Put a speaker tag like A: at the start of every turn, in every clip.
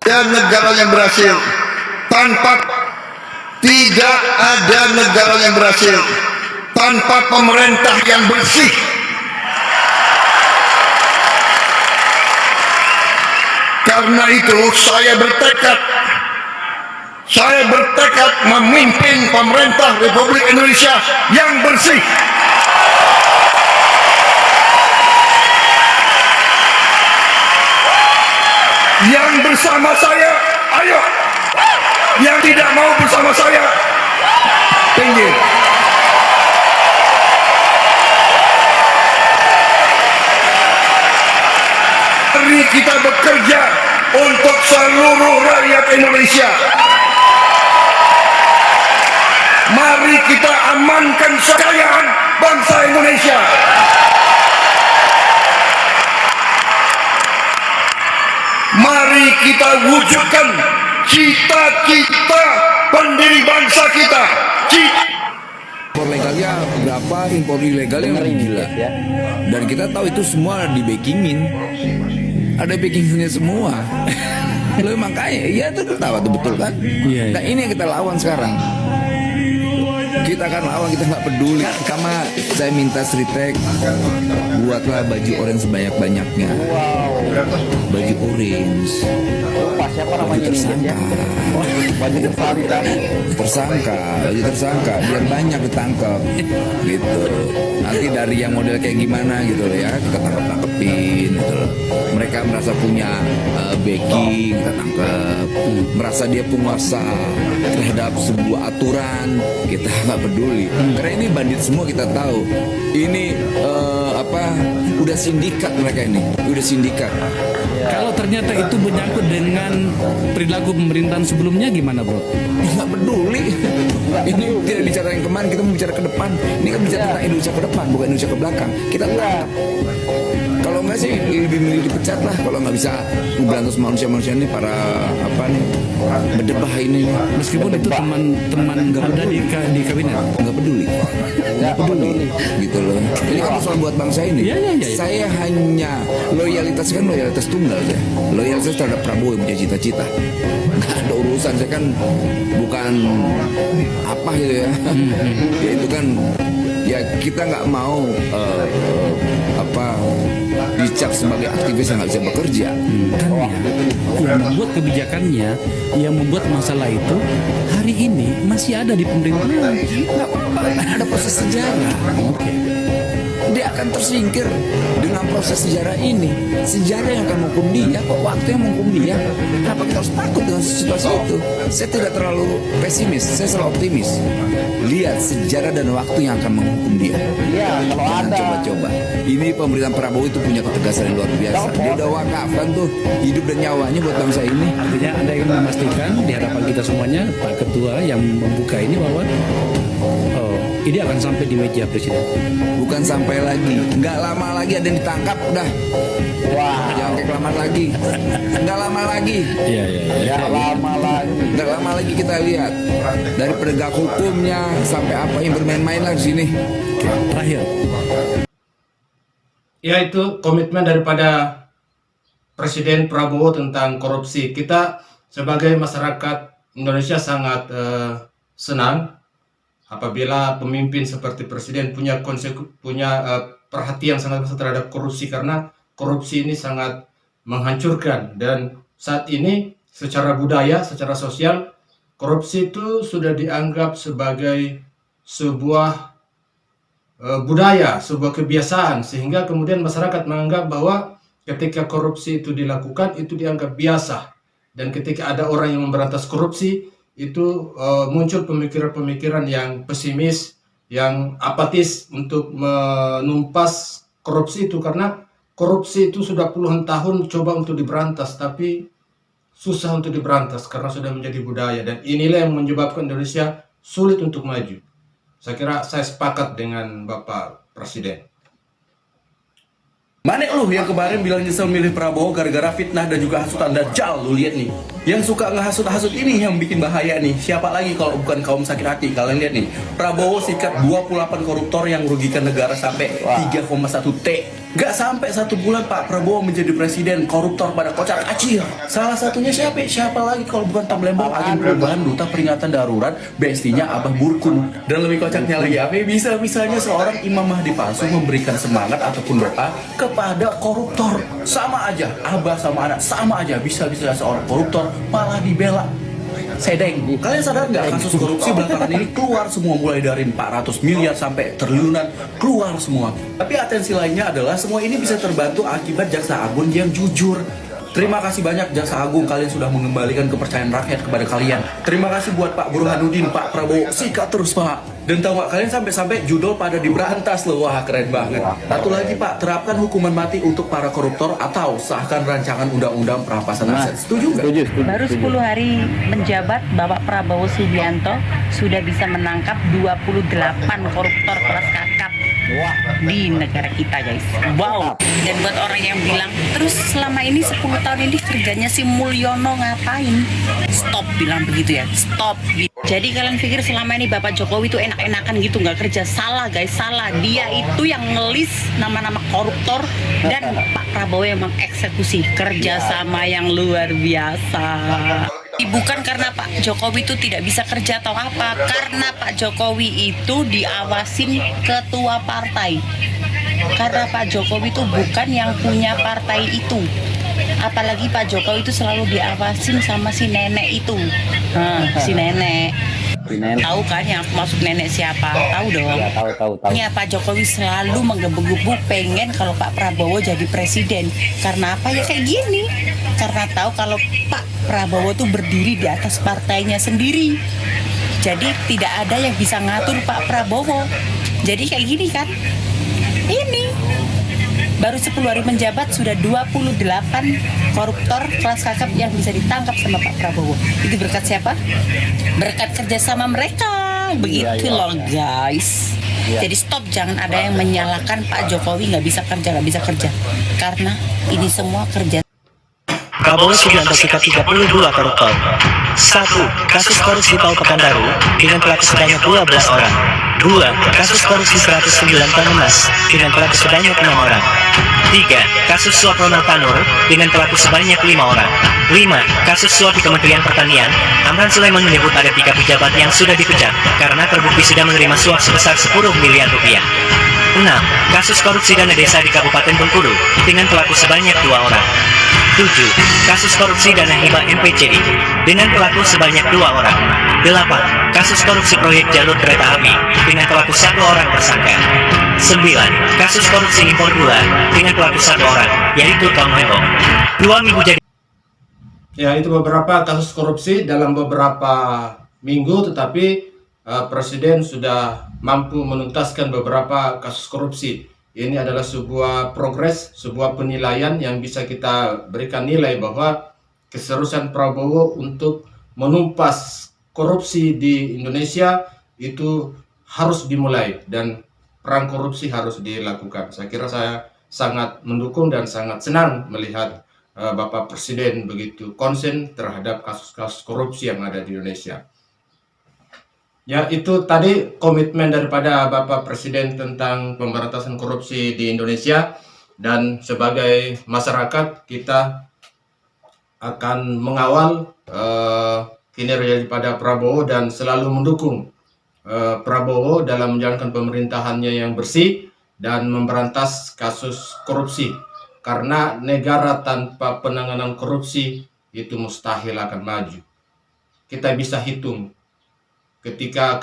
A: ada negara yang berhasil tidak ada negara yang berhasil tanpa pemerintah yang bersih. Karena itu saya bertekad memimpin pemerintah Republik Indonesia yang bersih. Yang bersama saya, ayo. Yang tidak mau bersama saya, pinggir. Mari kita bekerja untuk seluruh rakyat Indonesia. Mari kita amankan kekayaan bangsa Indonesia. Mari kita wujudkan cita-cita pendiri bangsa kita.
B: Impor legalnya berapa, impor ilegalnya gila. Dan kita tahu itu semua di backingin. Ada backingnya semua. Lo makanya, ya itu tahu tuh betul kan?
C: Iya.
B: Nah ini yang kita lawan sekarang. Kita akan lawan, kita nggak peduli. Karena saya minta Sritek buatlah baju orange sebanyak-banyaknya. Baju orange. Baju tersangka. Baju tersangka biar banyak ditangkap gitu. Nanti dari yang model kayak gimana gitu loh ya, kita tangkepin gitu loh. Mereka merasa punya backing, kita tangkap. Merasa dia penguasa terhadap sebuah aturan, kita nggak peduli. Karena ini bandit semua, kita tahu. Ini udah sindikat mereka ini, udah sindikat.
C: Kalau ternyata itu menyangkut dengan perilaku pemerintahan sebelumnya gimana, bro?
B: Nggak peduli. Ini tidak bicara yang kemarin, kita mau bicara ke depan. Ini kan bicara tentang Indonesia ke depan, bukan Indonesia ke belakang. Kita tangkap. Kalau nggak sih lebih milih dipecat lah. Kalau nggak bisa memberantas manusia ini para berdebah ini.
C: Meskipun itu teman Garuda di kabinet.
B: Nggak peduli gitu loh. Ini kan soal buat bangsa ini.
C: Iya.
B: Saya hanya loyalitas tunggal ya. Loyalitas terhadap Prabowo yang punya cita-cita. Nggak ada urusan, saya kan bukan apa gitu ya. Ya itu kan ya kita nggak mau dicap sebagai aktivis yang nggak bisa bekerja.
C: Kan ya, yang membuat kebijakannya, yang membuat masalah itu hari ini masih ada di pemerintahan.
B: Nggak apa-apa, ada proses sejarah.
C: Oke.
B: Dia akan tersingkir dengan proses sejarah ini. Sejarah yang akan menghukum dia, kok waktu yang menghukum dia. Kenapa kita harus takut dengan situasi itu? Saya tidak terlalu pesimis, saya selalu optimis. Lihat sejarah dan waktu yang akan menghukum dia. Jangan coba-coba. Ini pemerintahan Prabowo itu punya ketegasan yang luar biasa. Dia udah wakafkan tuh hidup dan nyawanya buat bangsa ini.
C: Artinya Anda ingin memastikan di hadapan kita semuanya, Pak Ketua yang membuka ini bahwa ini akan sampai di meja Presiden.
B: Bukan sampai lagi, nggak lama lagi ada yang ditangkap udah. Wah, jangan kayak kelamaan lagi. Nggak lama lagi.
C: Iya.
B: Nggak lama lagi kita lihat dari penegak hukumnya sampai apa yang bermain-main lah di sini.
C: Oke, terakhir.
D: Ya, itu komitmen daripada Presiden Prabowo tentang korupsi. Kita sebagai masyarakat Indonesia sangat senang apabila pemimpin seperti Presiden punya perhatian sangat besar terhadap korupsi, karena korupsi ini sangat menghancurkan. Dan saat ini secara budaya, secara sosial, korupsi itu sudah dianggap sebagai sebuah budaya, sebuah kebiasaan, sehingga kemudian masyarakat menganggap bahwa ketika korupsi itu dilakukan itu dianggap biasa. Dan ketika ada orang yang memberantas korupsi, itu muncul pemikiran-pemikiran yang pesimis, yang apatis untuk menumpas korupsi itu, karena korupsi itu sudah puluhan tahun coba untuk diberantas, tapi susah untuk diberantas karena sudah menjadi budaya, dan inilah yang menyebabkan Indonesia sulit untuk maju. Saya kira saya sepakat dengan Bapak Presiden.
E: Manek lu yang kemarin bilang nyesel milih Prabowo gara-gara fitnah dan juga hasutan Dajjal. Lu lihat nih, yang suka ngehasut-hasut ini yang bikin bahaya nih. Siapa lagi kalau bukan kaum sakit hati? Kalian lihat nih, Prabowo sikat 28 koruptor yang merugikan negara sampai 3,1 T. Gak sampai 1 bulan Pak Prabowo menjadi presiden, koruptor pada kocar kacir. Salah satunya siapa? Siapa lagi kalau bukan Tamlembong, agen perubahan, duta peringatan darurat, bestinya Abah Burkun. Dan lebih kocaknya lagi apa? Bisa-bisanya seorang Imam Mahdi palsu memberikan semangat ataupun doa kepada koruptor. Sama aja, Abah sama anak sama aja. Bisa-bisa seorang koruptor malah dibela. Sedeng, kalian sadar nggak kasus korupsi belakangan ini keluar semua, mulai dari 400 miliar sampai triliunan keluar semua. Tapi atensi lainnya adalah semua ini bisa terbantu akibat Jaksa Agung yang jujur. Terima kasih banyak Jaksa Agung, kalian sudah mengembalikan kepercayaan rakyat kepada kalian. Terima kasih buat Pak Burhanuddin, Pak Prabowo, sikat terus Pak. Dan tahu nggak kalian sampai judul pada diberantas loh, wah keren banget. Satu lagi Pak, terapkan hukuman mati untuk para koruptor atau sahkan rancangan undang-undang perampasan aset. Setuju nggak?
F: Baru 10 hari menjabat, Bapak Prabowo Subianto sudah bisa menangkap 28 koruptor kelas kakap di negara kita, guys. Wow. Dan buat orang yang bilang, terus selama ini 10 tahun ini kerjanya si Mulyono ngapain? Stop bilang begitu ya, stop. Jadi kalian pikir selama ini Bapak Jokowi itu enak-enakan gitu, nggak kerja? Salah guys, salah. Dia itu yang ngelis nama-nama koruptor dan Pak Prabowo yang mengeksekusi, kerjasama yang luar biasa. Bukan karena Pak Jokowi itu tidak bisa kerja atau apa, karena Pak Jokowi itu diawasin ketua partai. Karena Pak Jokowi itu bukan yang punya partai itu. Apalagi Pak Jokowi itu selalu diawasin sama si nenek itu. Si nenek. Tahu kan yang maksud nenek siapa? Tahu dong.
G: Ya, tahu.
F: Ya, Pak Jokowi selalu menggebu-gebu pengen kalau Pak Prabowo jadi presiden. Karena apa ya kayak gini? Karena tahu kalau Pak Prabowo tuh berdiri di atas partainya sendiri. Jadi tidak ada yang bisa ngatur Pak Prabowo. Jadi kayak gini kan? Ini baru 10 hari menjabat sudah 28 koruptor kelas kakap yang bisa ditangkap sama Pak Prabowo. Itu berkat siapa? Berkat kerjasama mereka. Begitu loh guys. Jadi stop, jangan ada yang menyalahkan Pak Jokowi nggak bisa kerja. Karena ini semua kerja.
H: Prabowo Subianto sikat 32 koruptor. 1. Kasus korupsi Tol Pekanbaru dengan pelaku sebanyak 12 orang. 2. Kasus korupsi 109 ton emas dengan pelaku sebanyak 6 orang. 3. Kasus suap Ronald Tanur dengan pelaku sebanyak 5 orang. 5. Kasus suap di Kementerian Pertanian, Amran Sulaiman menyebut ada 3 pejabat yang sudah dipecat karena terbukti sudah menerima suap sebesar 10 miliar rupiah. 6. Kasus korupsi dana desa di Kabupaten Bengkulu dengan pelaku sebanyak 2 orang. 7. Kasus korupsi dana hibah NPCD dengan pelaku sebanyak 2 orang. 8. Kasus korupsi proyek jalur kereta api dengan pelaku 1 orang tersangka. 9. Kasus korupsi impor gula dengan pelaku 1 orang, yaitu Tamlembong. 2 minggu jadi.
D: Ya, itu beberapa kasus korupsi dalam beberapa minggu, tetapi Presiden sudah mampu menuntaskan beberapa kasus korupsi. Ini adalah sebuah progres, sebuah penilaian yang bisa kita berikan nilai bahwa keseriusan Prabowo untuk menumpas korupsi di Indonesia itu harus dimulai dan perang korupsi harus dilakukan. Saya kira saya sangat mendukung dan sangat senang melihat Bapak Presiden begitu konsen terhadap kasus-kasus korupsi yang ada di Indonesia. Ya, itu tadi komitmen daripada Bapak Presiden tentang pemberantasan korupsi di Indonesia, dan sebagai masyarakat kita akan mengawal kinerja daripada Prabowo dan selalu mendukung Prabowo dalam menjalankan pemerintahannya yang bersih dan memberantas kasus korupsi. Karena negara tanpa penanganan korupsi itu mustahil akan maju. Kita bisa hitung ketika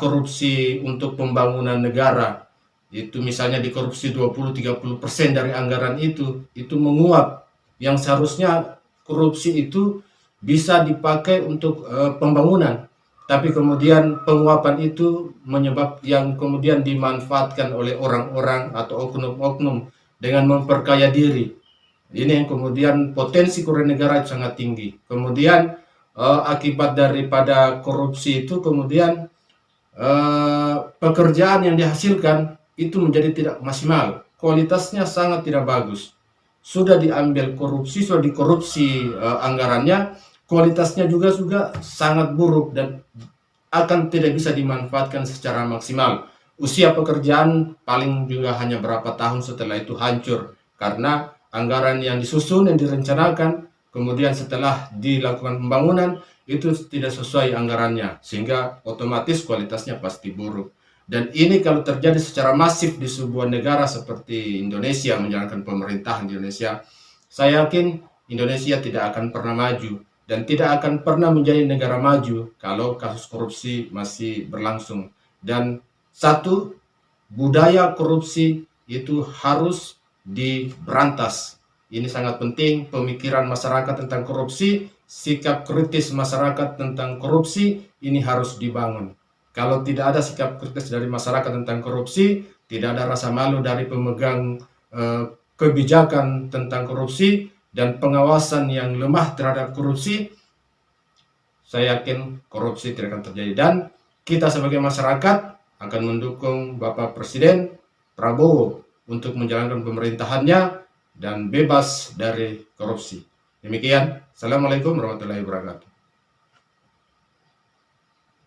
D: korupsi untuk pembangunan negara itu misalnya dikorupsi 20-30% dari anggaran itu menguap, yang seharusnya korupsi itu bisa dipakai untuk pembangunan, tapi kemudian penguapan itu yang kemudian dimanfaatkan oleh orang-orang atau oknum-oknum dengan memperkaya diri. Ini yang kemudian potensi kerugian negara itu sangat tinggi. Kemudian akibat daripada korupsi itu kemudian pekerjaan yang dihasilkan itu menjadi tidak maksimal, kualitasnya sangat tidak bagus. Sudah diambil korupsi, sudah dikorupsi anggarannya, kualitasnya juga sangat buruk dan akan tidak bisa dimanfaatkan secara maksimal usia pekerjaan paling juga hanya berapa tahun, setelah itu hancur karena anggaran yang disusun, yang direncanakan, kemudian setelah dilakukan pembangunan itu tidak sesuai anggarannya, sehingga otomatis kualitasnya pasti buruk. Dan ini kalau terjadi secara masif di sebuah negara seperti Indonesia, menjalankan pemerintahan di Indonesia, saya yakin Indonesia tidak akan pernah maju dan tidak akan pernah menjadi negara maju kalau kasus korupsi masih berlangsung. Dan satu, budaya korupsi itu harus diberantas. Ini sangat penting, pemikiran masyarakat tentang korupsi, sikap kritis masyarakat tentang korupsi ini harus dibangun. Kalau tidak ada sikap kritis dari masyarakat tentang korupsi, tidak ada rasa malu dari pemegang kebijakan tentang korupsi, dan pengawasan yang lemah terhadap korupsi, saya yakin korupsi tidak akan terjadi. Dan kita sebagai masyarakat akan mendukung Bapak Presiden Prabowo untuk menjalankan pemerintahannya dan bebas dari korupsi. Demikian, Assalamualaikum warahmatullahi wabarakatuh.